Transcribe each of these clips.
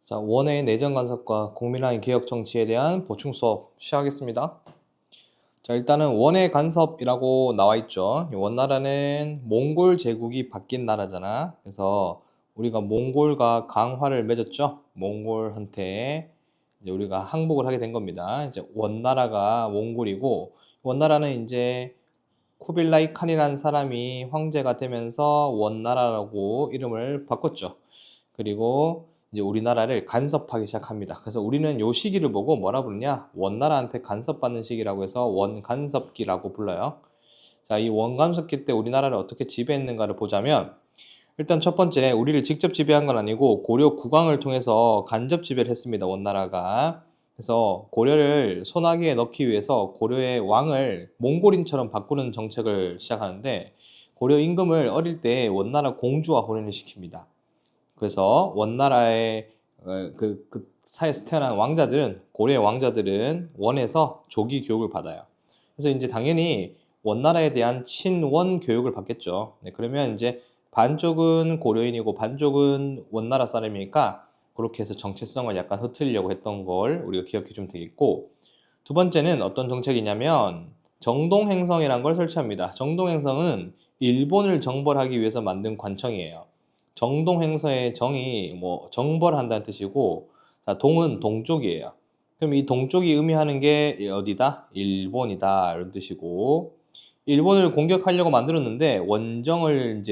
자, 원의 내정 간섭과 공민왕의 개혁 정치에 대한 보충 수업 시작하겠습니다. 자, 일단은 원의 간섭이라고 나와 있죠. 이 원나라는 몽골 제국이 바뀐 나라잖아. 그래서 우리가 몽골과 강화를 맺었죠. 몽골한테 이제 우리가 항복을 하게 된 겁니다. 이제 원나라가 몽골이고, 원나라는 이제 쿠빌라이 칸이라는 사람이 황제가 되면서 원나라라고 이름을 바꿨죠. 그리고 이제 우리나라를 간섭하기 시작합니다. 그래서 우리는 요 시기를 보고 뭐라 부르냐? 원나라한테 간섭받는 시기라고 해서 원간섭기라고 불러요. 자, 이 원간섭기 때 우리나라를 어떻게 지배했는가를 보자면, 일단 첫 번째, 우리를 직접 지배한 건 아니고 고려 국왕을 통해서 간접 지배를 했습니다. 원나라가. 그래서 고려를 손아귀에 넣기 위해서 고려의 왕을 몽골인처럼 바꾸는 정책을 시작하는데, 고려 임금을 어릴 때 원나라 공주와 혼인을 시킵니다. 그래서 원나라의 그 사이에서 태어난 왕자들은, 고려의 왕자들은 원에서 조기 교육을 받아요. 그래서 이제 당연히 원나라에 대한 친원 교육을 받겠죠. 네, 그러면 이제 반쪽은 고려인이고 반쪽은 원나라 사람이니까 그렇게 해서 정체성을 약간 흐트리려고 했던 걸 우리가 기억해 주면 되겠고, 두 번째는 어떤 정책이냐면 정동행성이라는 걸 설치합니다. 정동행성은 일본을 정벌하기 위해서 만든 관청이에요. 정동행서의 정이 뭐 정벌한다는 뜻이고, 자, 동은 동쪽이에요. 그럼 이 동쪽이 의미하는 게 어디다? 일본이다 이런 뜻이고, 일본을 공격하려고 만들었는데 원정을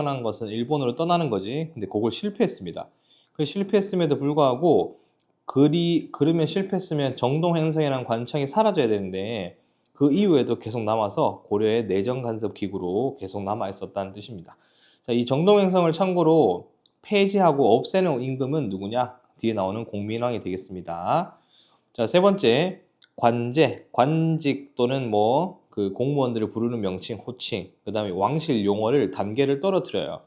한 것은 일본으로 떠나는 거지. 근데 그걸 실패했습니다. 그 실패했음에도 불구하고 그러면 실패했으면 정동행성이라는 관청이 사라져야 되는데 그 이후에도 계속 남아서 고려의 내정 간섭 기구로 계속 남아 있었다는 뜻입니다. 자, 이 정동행성을 참고로 폐지하고 없애는 임금은 누구냐? 뒤에 나오는 공민왕이 되겠습니다. 자, 세 번째, 관제, 관직 또는 뭐 그 공무원들을 부르는 명칭, 호칭, 그 다음에 왕실 용어를 단계를 떨어뜨려요.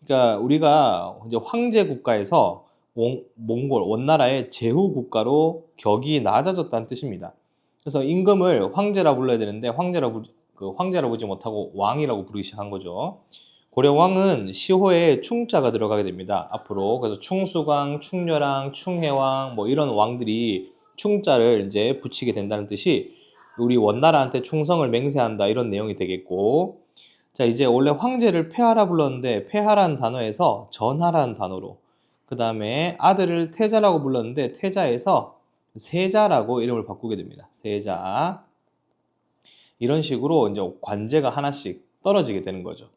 그러니까 우리가 이제 황제 국가에서 몽골, 원나라의 제후 국가로 격이 낮아졌다는 뜻입니다. 그래서 임금을 황제라 불러야 되는데 황제라 부르지 못하고 왕이라고 부르기 시작한 거죠. 고려왕은 시호에 충자가 들어가게 됩니다. 앞으로. 그래서 충수광, 충렬왕, 충해왕 뭐 이런 왕들이 충자를 이제 붙이게 된다는 뜻이 우리 원나라한테 충성을 맹세한다 이런 내용이 되겠고, 자, 이제 원래 황제를 폐하라 불렀는데 폐하라는 단어에서 전하라는 단어로, 그 다음에 아들을 태자라고 불렀는데 태자에서 세자라고 이름을 바꾸게 됩니다. 세자. 이런 식으로 이제 관제가 하나씩 떨어지게 되는 거죠.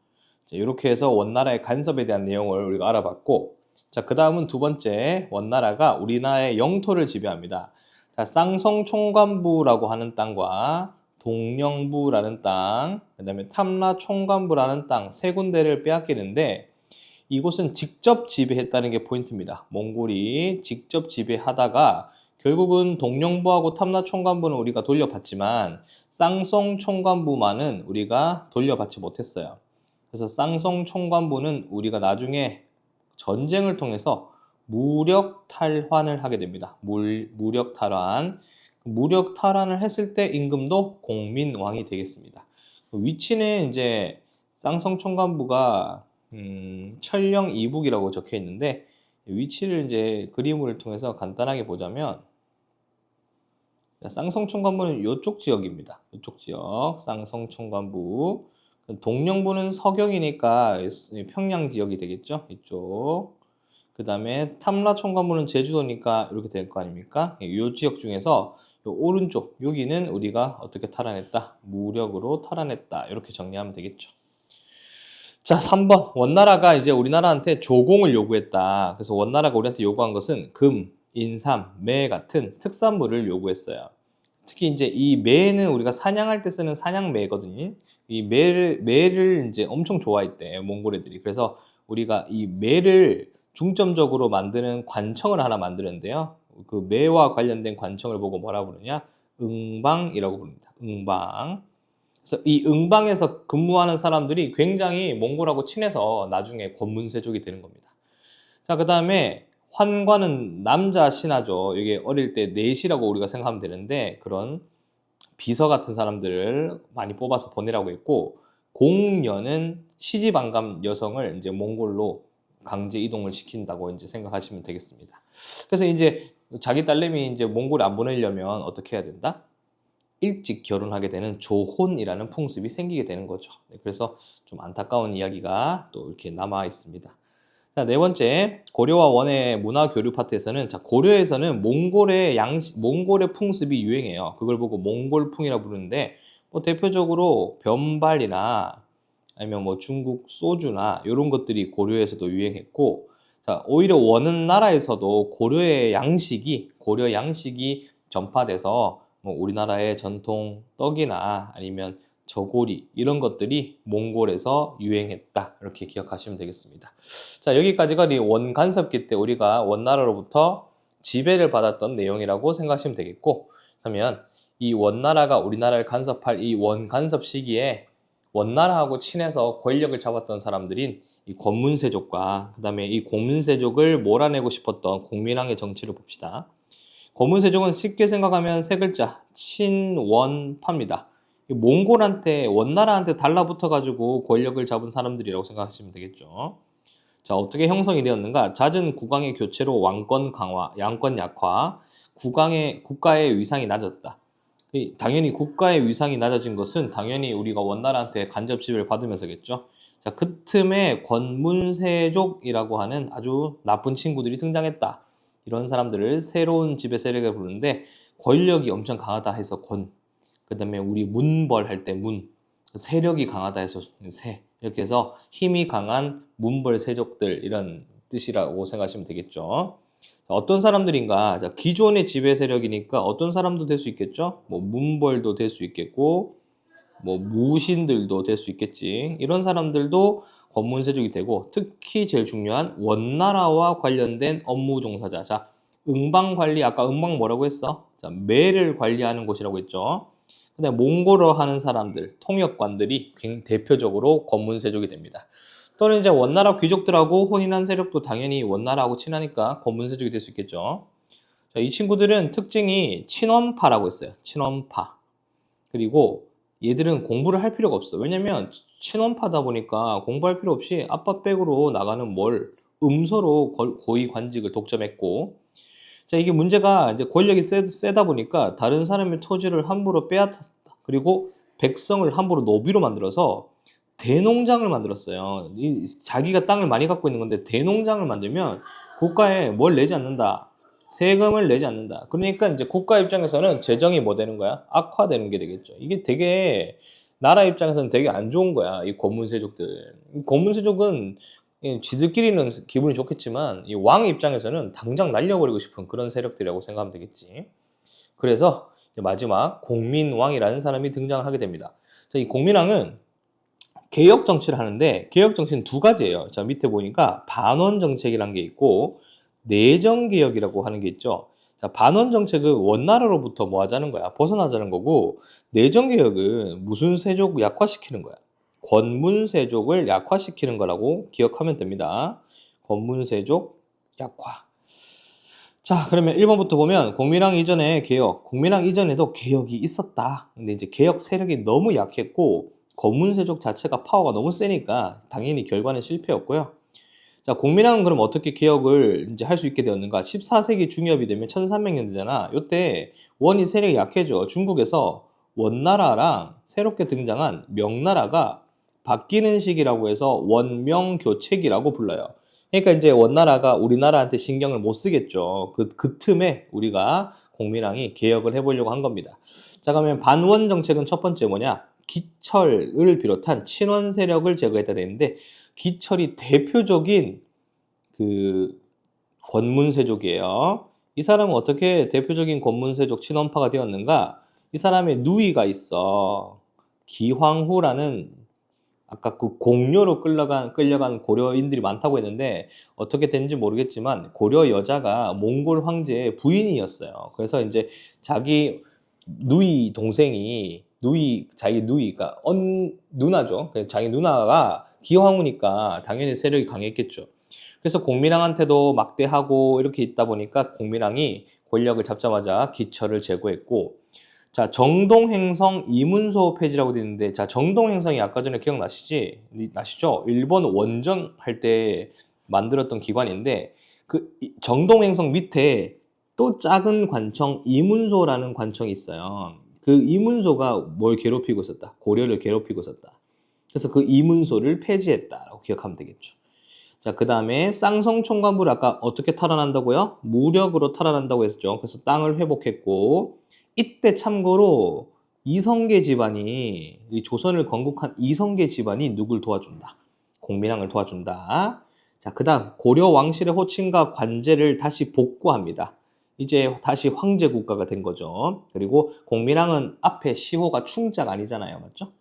자, 이렇게 해서 원나라의 간섭에 대한 내용을 우리가 알아봤고, 자, 그 다음은 두 번째, 원나라가 우리나라의 영토를 지배합니다. 자, 쌍성 총관부라고 하는 땅과 동령부라는 땅, 그 다음에 탐라 총관부라는 땅 세 군데를 빼앗기는데, 이곳은 직접 지배했다는 게 포인트입니다. 몽골이 직접 지배하다가 결국은 동령부하고 탐라 총관부는 우리가 돌려받지만 쌍성 총관부만은 우리가 돌려받지 못했어요. 그래서 쌍성 총관부는 우리가 나중에 전쟁을 통해서 무력 탈환을 하게 됩니다. 무력 탈환. 무력 탈환을 했을 때 임금도 공민왕이 되겠습니다. 위치는 이제 쌍성 총관부가 철령 이북이라고 적혀 있는데, 위치를 이제 그림을 통해서 간단하게 보자면, 쌍성총관부는 이쪽 지역입니다. 이쪽 지역 쌍성총관부. 동령부는 서경이니까 평양 지역이 되겠죠. 이쪽. 그 다음에 탐라총관부는 제주도니까 이렇게 될 거 아닙니까? 이 지역 중에서 요 오른쪽 여기는 우리가 어떻게 탈환했다? 무력으로 탈환했다. 이렇게 정리하면 되겠죠. 자, 3번. 원나라가 이제 우리나라한테 조공을 요구했다. 그래서 원나라가 우리한테 요구한 것은 금, 인삼, 매 같은 특산물을 요구했어요. 특히 이제 이 매는 우리가 사냥할 때 쓰는 사냥매거든요. 이 매를 이제 엄청 좋아했대, 몽골 애들이. 그래서 우리가 이 매를 중점적으로 만드는 관청을 하나 만드는데요. 그 매와 관련된 관청을 보고 뭐라 부르냐? 응방이라고 부릅니다. 응방. 그래서 이 응방에서 근무하는 사람들이 굉장히 몽골하고 친해서 나중에 권문세족이 되는 겁니다. 자, 그 다음에 환관은 남자 신하죠. 이게 어릴 때 내시라고 우리가 생각하면 되는데 그런 비서 같은 사람들을 많이 뽑아서 보내라고 했고, 공녀는 시집 안 간 여성을 이제 몽골로 강제 이동을 시킨다고 이제 생각하시면 되겠습니다. 그래서 이제 자기 딸내미 이제 몽골에 안 보내려면 어떻게 해야 된다? 일찍 결혼하게 되는 조혼이라는 풍습이 생기게 되는 거죠. 그래서 좀 안타까운 이야기가 또 이렇게 남아 있습니다. 자, 네 번째, 고려와 원의 문화 교류 파트에서는, 자, 고려에서는 몽골의 풍습이 유행해요. 그걸 보고 몽골풍이라고 부르는데, 뭐 대표적으로 변발이나 아니면 뭐 중국 소주나 이런 것들이 고려에서도 유행했고, 자, 오히려 원은 나라에서도 고려 양식이 전파돼서 뭐 우리나라의 전통 떡이나 아니면 저고리 이런 것들이 몽골에서 유행했다. 이렇게 기억하시면 되겠습니다. 자, 여기까지가 이 원간섭기 때 우리가 원나라로부터 지배를 받았던 내용이라고 생각하시면 되겠고, 그러면 이 원나라가 우리나라를 간섭할 이 원간섭 시기에 원나라하고 친해서 권력을 잡았던 사람들인 이 권문세족과 그 다음에 이 공문세족을 몰아내고 싶었던 공민왕의 정치를 봅시다. 권문세족은 쉽게 생각하면 세 글자 친원파입니다. 몽골한테 원나라한테 달라붙어 가지고 권력을 잡은 사람들이라고 생각하시면 되겠죠. 자, 어떻게 형성이 되었는가? 잦은 국왕의 교체로 왕권 강화, 양권 약화, 국가의 위상이 낮았다. 당연히 국가의 위상이 낮아진 것은 당연히 우리가 원나라한테 간접 지배를 받으면서겠죠. 자, 그 틈에 권문세족이라고 하는 아주 나쁜 친구들이 등장했다. 이런 사람들을 새로운 지배 세력을 부르는데, 권력이 엄청 강하다 해서 권, 그 다음에 우리 문벌 할 때 문, 세력이 강하다 해서 세, 이렇게 해서 힘이 강한 문벌 세족들, 이런 뜻이라고 생각하시면 되겠죠. 자, 어떤 사람들인가? 자, 기존의 지배 세력이니까 어떤 사람도 될 수 있겠죠. 뭐 문벌도 될 수 있겠고, 뭐 무신들도 될 수 있겠지. 이런 사람들도 권문세족이 되고, 특히 제일 중요한 원나라와 관련된 업무 종사자. 자, 응방관리, 아까 응방 뭐라고 했어? 자, 매를 관리하는 곳이라고 했죠. 근데 몽골어 하는 사람들, 통역관들이 대표적으로 권문세족이 됩니다. 또는 이제 원나라 귀족들하고 혼인한 세력도 당연히 원나라하고 친하니까 권문세족이 될 수 있겠죠. 자, 이 친구들은 특징이 친원파라고 했어요. 친원파. 그리고 얘들은 공부를 할 필요가 없어. 왜냐면 친원파다 보니까 공부할 필요 없이 아빠 백으로 나가는 음소로 고위 관직을 독점했고, 자, 이게 문제가 이제 권력이 세다 보니까 다른 사람의 토지를 함부로 빼앗았다. 그리고 백성을 함부로 노비로 만들어서 대농장을 만들었어요. 자기가 땅을 많이 갖고 있는 건데 대농장을 만들면 국가에 뭘 내지 않는다. 세금을 내지 않는다. 그러니까 이제 국가 입장에서는 재정이 뭐 되는 거야? 악화되는 게 되겠죠. 이게 되게 나라 입장에서는 되게 안 좋은 거야. 이 권문세족들. 권문세족은 지들끼리는 기분이 좋겠지만 이 왕 입장에서는 당장 날려버리고 싶은 그런 세력들이라고 생각하면 되겠지. 그래서 마지막 공민왕이라는 사람이 등장을 하게 됩니다. 자, 이 공민왕은 개혁 정치를 하는데 개혁 정치는 두 가지예요. 자, 밑에 보니까 반원 정책이라는 게 있고 내정 개혁이라고 하는 게 있죠. 자, 반원 정책은 원나라로부터 뭐 하자는 거야? 벗어나자는 거고, 내정 개혁은 무슨 세족 약화시키는 거야. 권문세족을 약화시키는 거라고 기억하면 됩니다. 권문세족 약화. 자, 그러면 1번부터 보면 공민왕 이전에 개혁, 공민왕 이전에도 개혁이 있었다. 근데 이제 개혁 세력이 너무 약했고 권문세족 자체가 파워가 너무 세니까 당연히 결과는 실패였고요. 자, 공민왕은 그럼 어떻게 개혁을 이제 할 수 있게 되었는가? 14세기 중엽이 되면 1300년대잖아. 이때 원이 세력이 약해져. 중국에서 원나라랑 새롭게 등장한 명나라가 바뀌는 시기라고 해서 원명교체기라고 불러요. 그러니까 이제 원나라가 우리나라한테 신경을 못 쓰겠죠. 그 틈에 우리가 공민왕이 개혁을 해보려고 한 겁니다. 자, 그러면 반원 정책은 첫 번째 뭐냐? 기철을 비롯한 친원 세력을 제거했다 되는데, 기철이 대표적인 그 권문세족이에요. 이 사람은 어떻게 대표적인 권문세족 친원파가 되었는가? 이 사람의 누이가 있어. 기황후라는, 아까 그 공료로 끌려간 고려인들이 많다고 했는데 어떻게 됐는지 모르겠지만 고려 여자가 몽골 황제의 부인이었어요. 그래서 이제 자기 누이 동생이 자기 누이가 누나죠. 자기 누나가 기황후니까 당연히 세력이 강했겠죠. 그래서 공민왕한테도 막대하고 이렇게 있다 보니까 공민왕이 권력을 잡자마자 기철을 제거했고, 자, 정동행성 이문소 폐지라고 되어 있는데, 자, 정동행성이 아까 전에 기억나시죠? 일본 원정 할 때 만들었던 기관인데 그 정동행성 밑에 또 작은 관청 이문소라는 관청이 있어요. 그 이문소가 뭘 괴롭히고 있었다? 고려를 괴롭히고 있었다. 그래서 그 이문소를 폐지했다라고 기억하면 되겠죠. 자, 그 다음에 쌍성 총관부를 아까 어떻게 탈환한다고요? 무력으로 탈환한다고 했죠. 그래서 땅을 회복했고 이때 참고로 이성계 집안이 이 조선을 건국한 이성계 집안이 누굴 도와준다? 공민왕을 도와준다. 자, 그 다음 고려 왕실의 호칭과 관제를 다시 복구합니다. 이제 다시 황제 국가가 된 거죠. 그리고 공민왕은 앞에 시호가 충자가 아니잖아요. 맞죠?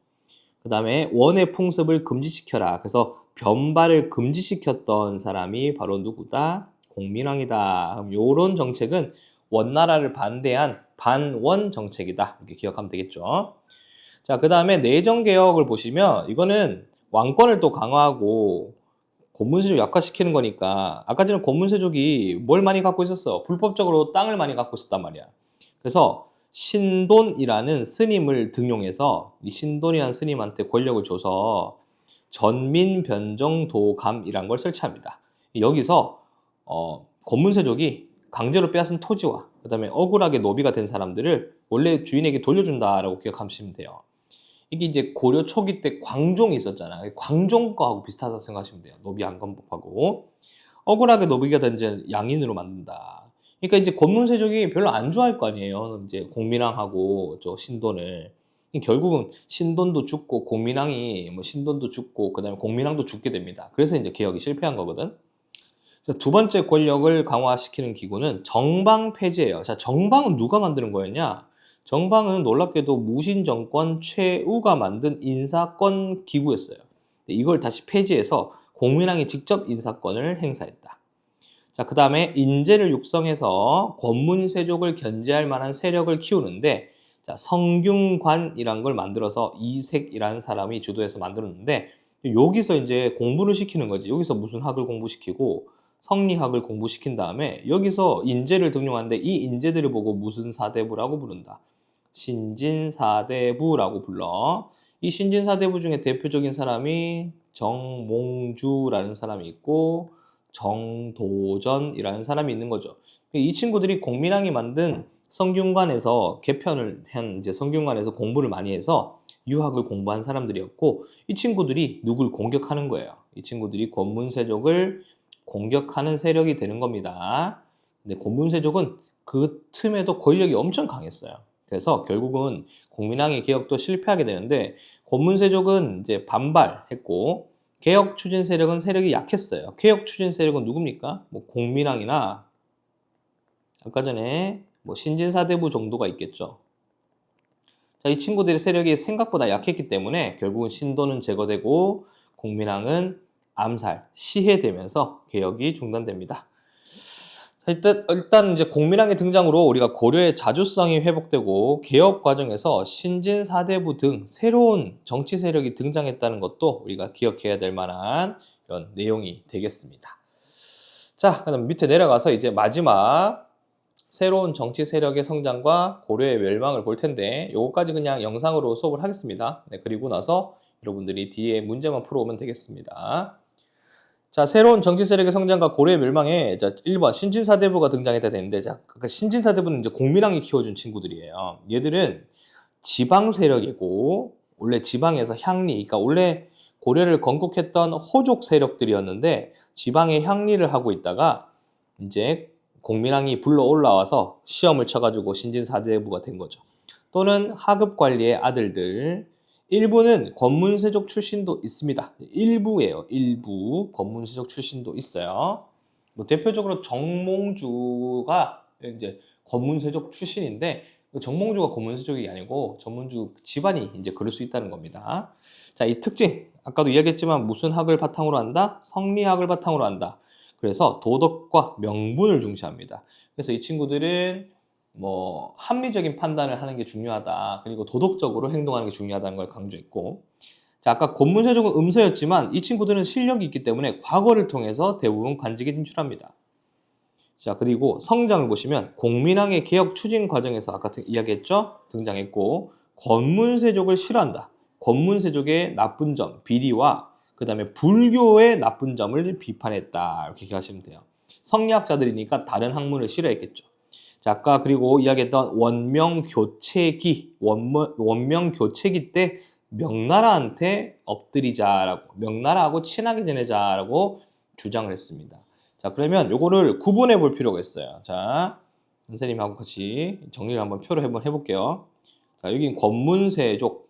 그 다음에 원의 풍습을 금지시켜라. 그래서 변발을 금지시켰던 사람이 바로 누구다? 공민왕이다. 요런 정책은 원나라를 반대한 반원 정책이다. 이렇게 기억하면 되겠죠. 자, 그 다음에 내정개혁을 보시면 이거는 왕권을 또 강화하고 권문세족 약화시키는 거니까 아까 전에 권문세족이 뭘 많이 갖고 있었어? 불법적으로 땅을 많이 갖고 있었단 말이야. 그래서 신돈이라는 스님을 등용해서 이 신돈이라는 스님한테 권력을 줘서 전민변정도감이란 걸 설치합니다. 여기서 권문세족이 강제로 빼앗은 토지와 그 다음에 억울하게 노비가 된 사람들을 원래 주인에게 돌려준다라고 기억하시면 돼요. 이게 이제 고려 초기 때 광종이 있었잖아요. 광종 거하고 비슷하다고 생각하시면 돼요. 노비 안건법하고 억울하게 노비가 된 이제 양인으로 만든다. 그러니까 이제 권문세족이 별로 안 좋아할 거 아니에요. 이제 공민왕하고 저 신돈을. 결국은 신돈도 죽고 공민왕이 뭐 신돈도 죽고 그다음에 공민왕도 죽게 됩니다. 그래서 이제 개혁이 실패한 거거든. 자, 두 번째 권력을 강화시키는 기구는 정방 폐지예요. 자, 정방은 누가 만드는 거였냐? 정방은 놀랍게도 무신정권 최우가 만든 인사권 기구였어요. 이걸 다시 폐지해서 공민왕이 직접 인사권을 행사했다. 자, 그 다음에 인재를 육성해서 권문세족을 견제할 만한 세력을 키우는데 자, 성균관이란 걸 만들어서 이색이라는 사람이 주도해서 만들었는데 여기서 이제 공부를 시키는 거지. 여기서 무슨 학을 공부시키고 성리학을 공부시킨 다음에 여기서 인재를 등용하는데 이 인재들을 보고 무슨 사대부라고 부른다. 신진사대부라고 불러. 이 신진사대부 중에 대표적인 사람이 정몽주라는 사람이 있고 정도전이라는 사람이 있는 거죠. 이 친구들이 공민왕이 만든 성균관에서 개편을 한 이제 성균관에서 공부를 많이 해서 유학을 공부한 사람들이었고 이 친구들이 누굴 공격하는 거예요. 이 친구들이 권문세족을 공격하는 세력이 되는 겁니다. 근데 권문세족은 그 틈에도 권력이 엄청 강했어요. 그래서 결국은 공민왕의 개혁도 실패하게 되는데 권문세족은 이제 반발했고 개혁 추진 세력은 세력이 약했어요. 개혁 추진 세력은 누굽니까? 뭐 공민왕이나 아까 전에 뭐 신진사대부 정도가 있겠죠. 자, 이 친구들의 세력이 생각보다 약했기 때문에 결국은 신도는 제거되고 공민왕은 암살, 시해되면서 개혁이 중단됩니다. 자, 일단 이제 공민왕의 등장으로 우리가 고려의 자주성이 회복되고 개혁 과정에서 신진사대부 등 새로운 정치 세력이 등장했다는 것도 우리가 기억해야 될 만한 이런 내용이 되겠습니다. 자, 그다음 밑에 내려가서 이제 마지막 새로운 정치 세력의 성장과 고려의 멸망을 볼 텐데 요거까지 그냥 영상으로 수업을 하겠습니다. 네, 그리고 나서 여러분들이 뒤에 문제만 풀어오면 되겠습니다. 자, 새로운 정치 세력의 성장과 고려의 멸망에 자, 1번 신진사대부가 등장했다 되는데 자, 그 신진사대부는 이제 공민왕이 키워준 친구들이에요. 얘들은 지방 세력이고 원래 지방에서 향리, 그러니까 원래 고려를 건국했던 호족 세력들이었는데 지방에 향리를 하고 있다가 이제 공민왕이 불러 올라와서 시험을 쳐가지고 신진사대부가 된 거죠. 또는 하급 관리의 아들들, 일부는 권문세족 출신도 있습니다. 일부예요. 일부 권문세족 출신도 있어요. 뭐 대표적으로 정몽주가 이제 권문세족 출신인데 정몽주가 권문세족이 아니고 정몽주 집안이 이제 그럴 수 있다는 겁니다. 자, 이 특징 아까도 이야기했지만 무슨 학을 바탕으로 한다? 성리학을 바탕으로 한다. 그래서 도덕과 명분을 중시합니다. 그래서 이 친구들은 뭐 합리적인 판단을 하는 게 중요하다. 그리고 도덕적으로 행동하는 게 중요하다는 걸 강조했고 자, 아까 권문세족은 음서였지만 이 친구들은 실력이 있기 때문에 과거를 통해서 대부분 관직에 진출합니다. 자, 그리고 성장을 보시면 공민왕의 개혁 추진 과정에서 아까 이야기했죠? 등장했고 권문세족을 싫어한다. 권문세족의 나쁜 점, 비리와 그 다음에 불교의 나쁜 점을 비판했다. 이렇게 기억하시면 돼요. 성리학자들이니까 다른 학문을 싫어했겠죠. 자, 아까 그리고 이야기했던 원명교체기 때 명나라한테 엎드리자라고, 명나라하고 친하게 지내자라고 주장을 했습니다. 자, 그러면 요거를 구분해 볼 필요가 있어요. 자, 선생님하고 같이 정리를 한번 표로 한번 해볼게요. 자, 여기 권문세족.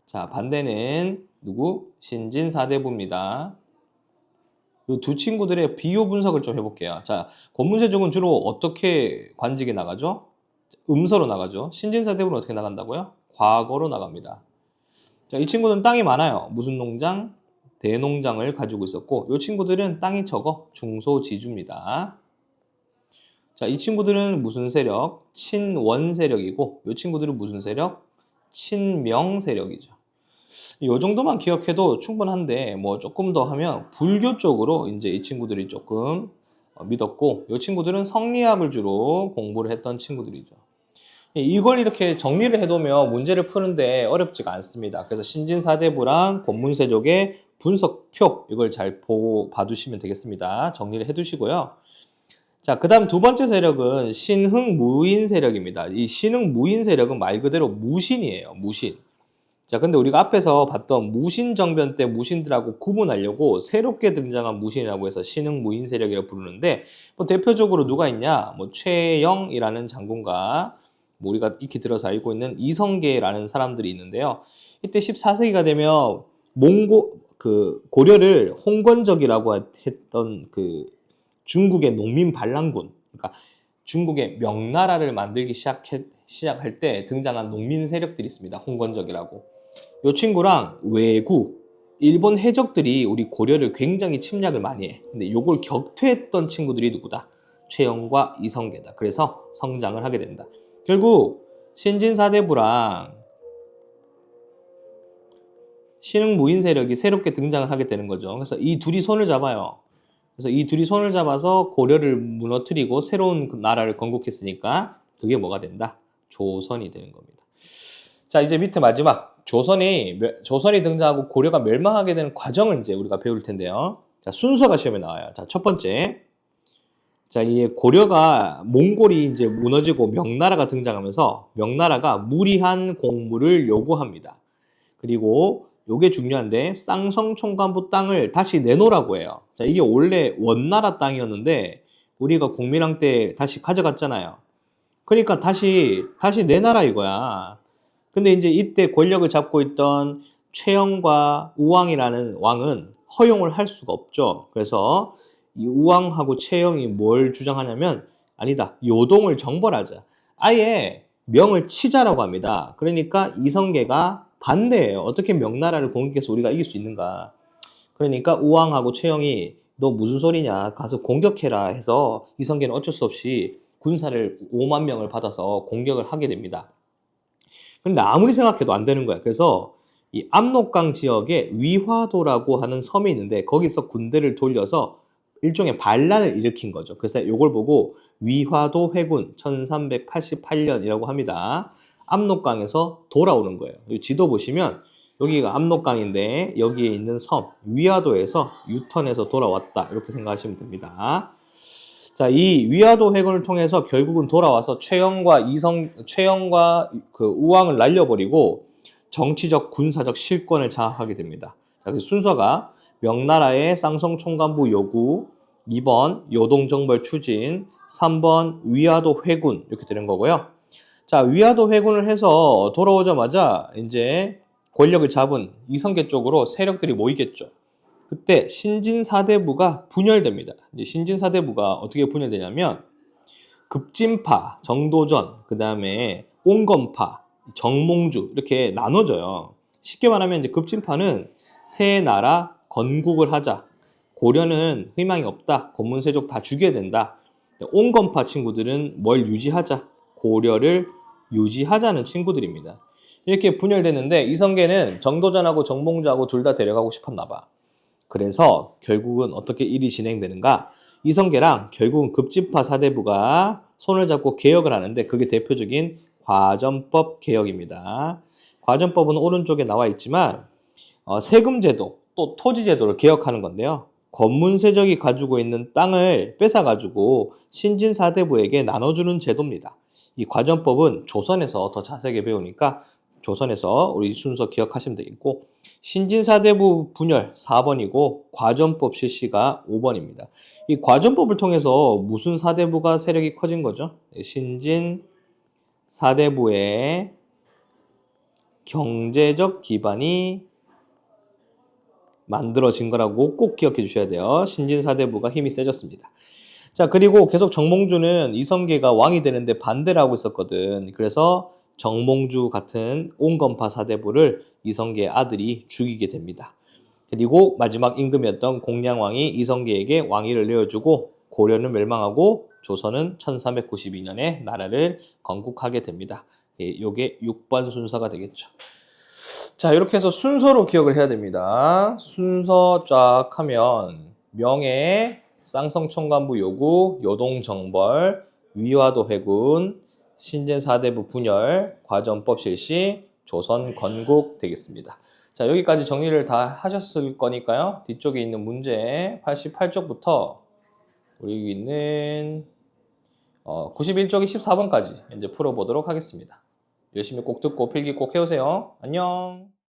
자, 반대는 누구? 신진사대부입니다. 이 두 친구들의 비교 분석을 좀 해볼게요. 자, 권문세족은 주로 어떻게 관직에 나가죠? 음서로 나가죠. 신진사대부는 어떻게 나간다고요? 과거로 나갑니다. 자, 이 친구들은 땅이 많아요. 무슨 농장? 대농장을 가지고 있었고, 이 친구들은 땅이 적어 중소지주입니다. 자, 이 친구들은 무슨 세력? 친원 세력이고, 이 친구들은 무슨 세력? 친명 세력이죠. 이 정도만 기억해도 충분한데, 뭐 조금 더 하면 불교 쪽으로 이제 이 친구들이 조금 믿었고, 이 친구들은 성리학을 주로 공부를 했던 친구들이죠. 이걸 이렇게 정리를 해두면 문제를 푸는데 어렵지가 않습니다. 그래서 신진사대부랑 권문세족의 분석표, 이걸 잘 봐두시면 되겠습니다. 정리를 해두시고요. 자, 그 다음 두 번째 세력은 신흥무인 세력입니다. 이 신흥무인 세력은 말 그대로 무신이에요. 무신. 자, 근데 우리가 앞에서 봤던 무신정변 때 무신들하고 구분하려고 새롭게 등장한 무신이라고 해서 신흥무인 세력이라고 부르는데, 뭐 대표적으로 누가 있냐? 뭐 최영이라는 장군과 뭐 우리가 익히 들어서 알고 있는 이성계라는 사람들이 있는데요. 이때 14세기가 되면 고려를 홍건적이라고 했던 그 중국의 농민 반란군, 그러니까 중국의 명나라를 만들기 시작할 때 등장한 농민 세력들이 있습니다. 홍건적이라고. 이 친구랑 왜구, 일본 해적들이 우리 고려를 굉장히 침략을 많이 해. 근데 요걸 격퇴했던 친구들이 누구다? 최영과 이성계다. 그래서 성장을 하게 된다. 결국 신진사대부랑 신흥무인 세력이 새롭게 등장을 하게 되는 거죠. 그래서 이 둘이 손을 잡아요. 그래서 이 둘이 손을 잡아서 고려를 무너뜨리고 새로운 나라를 건국했으니까 그게 뭐가 된다? 조선이 되는 겁니다. 자, 이제 밑에 마지막 조선이 등장하고 고려가 멸망하게 되는 과정을 이제 우리가 배울 텐데요. 자, 순서가 시험에 나와요. 자, 첫 번째. 자, 이 고려가 몽골이 이제 무너지고 명나라가 등장하면서 명나라가 무리한 공물을 요구합니다. 그리고 요게 중요한데 쌍성총관부 땅을 다시 내놓으라고 해요. 자, 이게 원래 원나라 땅이었는데 우리가 공민왕 때 다시 가져갔잖아요. 그러니까 다시 내놔라 이거야. 근데 이제 이때 권력을 잡고 있던 최영과 우왕이라는 왕은 허용을 할 수가 없죠. 그래서 이 우왕하고 최영이 뭘 주장하냐면 아니다. 요동을 정벌하자. 아예 명을 치자라고 합니다. 그러니까 이성계가 반대예요. 어떻게 명나라를 공격해서 우리가 이길 수 있는가. 그러니까 우왕하고 최영이 너 무슨 소리냐. 가서 공격해라 해서 이성계는 어쩔 수 없이 군사를 5만 명을 받아서 공격을 하게 됩니다. 근데 아무리 생각해도 안 되는 거야. 그래서 이 압록강 지역에 위화도라고 하는 섬이 있는데 거기서 군대를 돌려서 일종의 반란을 일으킨 거죠. 그래서 이걸 보고 위화도 회군 1388년이라고 합니다. 압록강에서 돌아오는 거예요. 지도 보시면 여기가 압록강인데 여기에 있는 섬 위화도에서 유턴해서 돌아왔다. 이렇게 생각하시면 됩니다. 자, 이 위화도 회군을 통해서 결국은 돌아와서 최영과 그 우왕을 날려버리고 정치적 군사적 실권을 장악하게 됩니다. 자, 그 순서가 명나라의 쌍성총관부 요구, 2번 요동정벌 추진, 3번 위화도 회군 이렇게 되는 거고요. 자, 위화도 회군을 해서 돌아오자마자 이제 권력을 잡은 이성계 쪽으로 세력들이 모이겠죠. 그때 신진사대부가 분열됩니다. 이제 신진사대부가 어떻게 분열되냐면 급진파, 정도전, 그 다음에 온건파, 정몽주 이렇게 나눠져요. 쉽게 말하면 이제 급진파는 새 나라 건국을 하자. 고려는 희망이 없다. 권문세족 다 죽여야 된다. 온건파 친구들은 뭘 유지하자. 고려를 유지하자는 친구들입니다. 이렇게 분열됐는데 이성계는 정도전하고 정몽주하고 둘 다 데려가고 싶었나 봐. 그래서 결국은 어떻게 일이 진행되는가? 이성계랑 결국은 급진파 사대부가 손을 잡고 개혁을 하는데 그게 대표적인 과전법 개혁입니다. 과전법은 오른쪽에 나와 있지만 세금제도 또 토지제도를 개혁하는 건데요. 권문세적이 가지고 있는 땅을 뺏어가지고 신진사대부에게 나눠주는 제도입니다. 이 과정법은 조선에서 더 자세하게 배우니까 조선에서 우리 순서 기억하시면 되겠고, 신진사대부 분열 4번이고 과전법 실시가 5번입니다. 이 과전법을 통해서 무슨 사대부가 세력이 커진 거죠? 신진사대부의 경제적 기반이 만들어진 거라고 꼭 기억해 주셔야 돼요. 신진사대부가 힘이 세졌습니다. 자, 그리고 계속 정몽주는 이성계가 왕이 되는데 반대를 하고 있었거든. 그래서 정몽주 같은 온건파 사대부를 이성계의 아들이 죽이게 됩니다. 그리고 마지막 임금이었던 공량왕이 이성계에게 왕위를 내어주고 고려는 멸망하고 조선은 1392년에 나라를 건국하게 됩니다. 요게 6번 순서가 되겠죠. 자, 이렇게 해서 순서로 기억을 해야 됩니다. 순서 쫙 하면 명예, 쌍성총관부 요구, 요동정벌, 위화도 회군, 신진사대부 분열, 과전법 실시, 조선 건국 되겠습니다. 자, 여기까지 정리를 다 하셨을 거니까요. 뒤쪽에 있는 문제 88쪽부터 우리 있는 91쪽이 14번까지 이제 풀어보도록 하겠습니다. 열심히 꼭 듣고 필기 꼭 해오세요. 안녕.